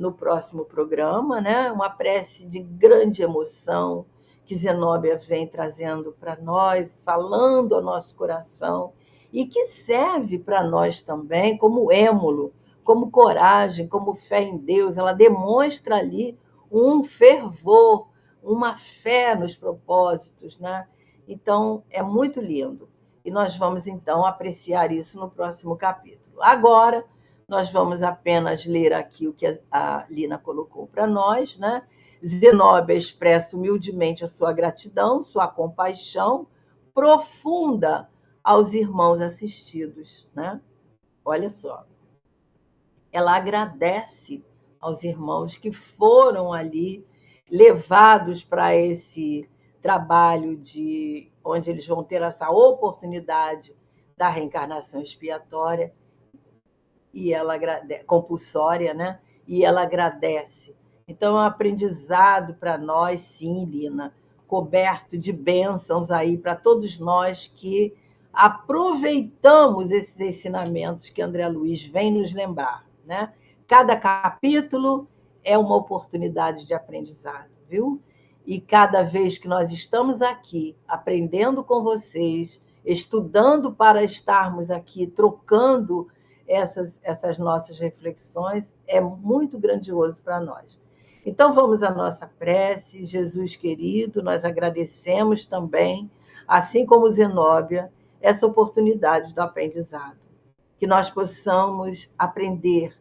no próximo programa, né? Uma prece de grande emoção que Zenóbia vem trazendo para nós, falando ao nosso coração, e que serve para nós também como émulo, como coragem, como fé em Deus. Ela demonstra ali um fervor, uma fé nos propósitos, né? Então, é muito lindo. E nós vamos, então, apreciar isso no próximo capítulo. Agora, nós vamos apenas ler aqui o que a Lina colocou para nós, né? Zenóbia expressa humildemente a sua gratidão, sua compaixão profunda aos irmãos assistidos, né? Olha só. Ela agradece aos irmãos que foram ali levados para esse trabalho de onde eles vão ter essa oportunidade da reencarnação expiatória e ela compulsória, né? E ela agradece. Então é um aprendizado para nós, sim, Lina, coberto de bênçãos aí para todos nós que aproveitamos esses ensinamentos que André Luiz vem nos lembrar, né? Cada capítulo é uma oportunidade de aprendizado, viu? E cada vez que nós estamos aqui aprendendo com vocês, estudando para estarmos aqui trocando essas nossas reflexões, é muito grandioso para nós. Então vamos à nossa prece. Jesus querido, nós agradecemos também, assim como Zenóbia, essa oportunidade do aprendizado, que nós possamos aprender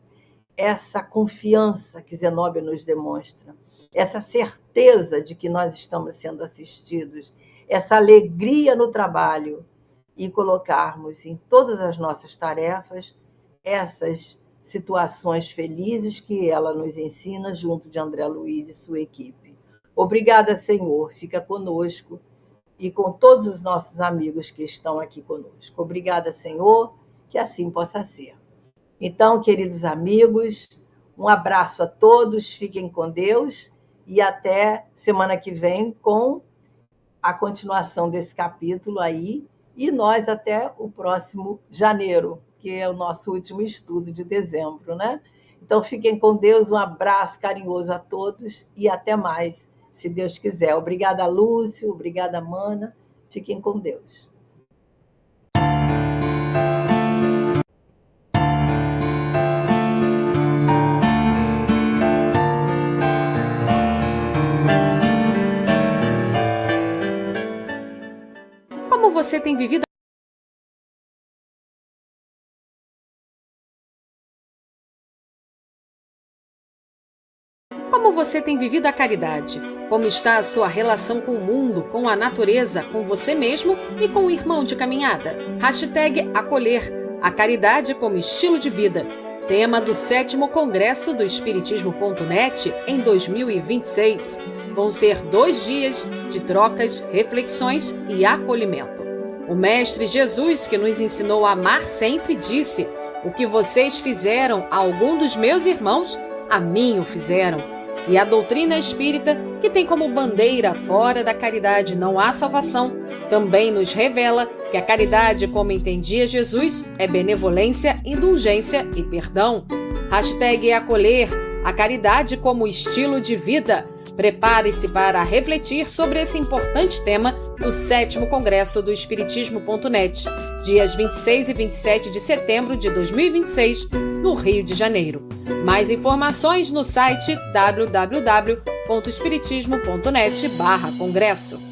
essa confiança que Zenóbia nos demonstra, essa certeza de que nós estamos sendo assistidos, essa alegria no trabalho e colocarmos em todas as nossas tarefas essas situações felizes que ela nos ensina junto de André Luiz e sua equipe. Obrigada, Senhor, fica conosco e com todos os nossos amigos que estão aqui conosco. Obrigada, Senhor, que assim possa ser. Então, queridos amigos, um abraço a todos, fiquem com Deus e até semana que vem com a continuação desse capítulo aí e nós até o próximo janeiro, que é o nosso último estudo de dezembro, né? Então, fiquem com Deus, um abraço carinhoso a todos e até mais, se Deus quiser. Obrigada, Lúcio, obrigada, Mana. Fiquem com Deus. Como você tem vivido Como você tem vivido a caridade? Como está a sua relação com o mundo, com a natureza, com você mesmo e com o irmão de caminhada? #acolher, a caridade como estilo de vida. Tema do 7º Congresso do Espiritismo.net em 2026. Vão ser 2 dias de trocas, reflexões e acolhimento. O Mestre Jesus, que nos ensinou a amar sempre, disse: "O que vocês fizeram a algum dos meus irmãos, a mim o fizeram." E a doutrina espírita, que tem como bandeira fora da caridade não há salvação, também nos revela que a caridade, como entendia Jesus, é benevolência, indulgência e perdão. #acolher, a caridade como estilo de vida. Prepare-se para refletir sobre esse importante tema do 7º Congresso do Espiritismo.net, dias 26 e 27 de setembro de 2026, no Rio de Janeiro. Mais informações no site www.espiritismo.net/congresso.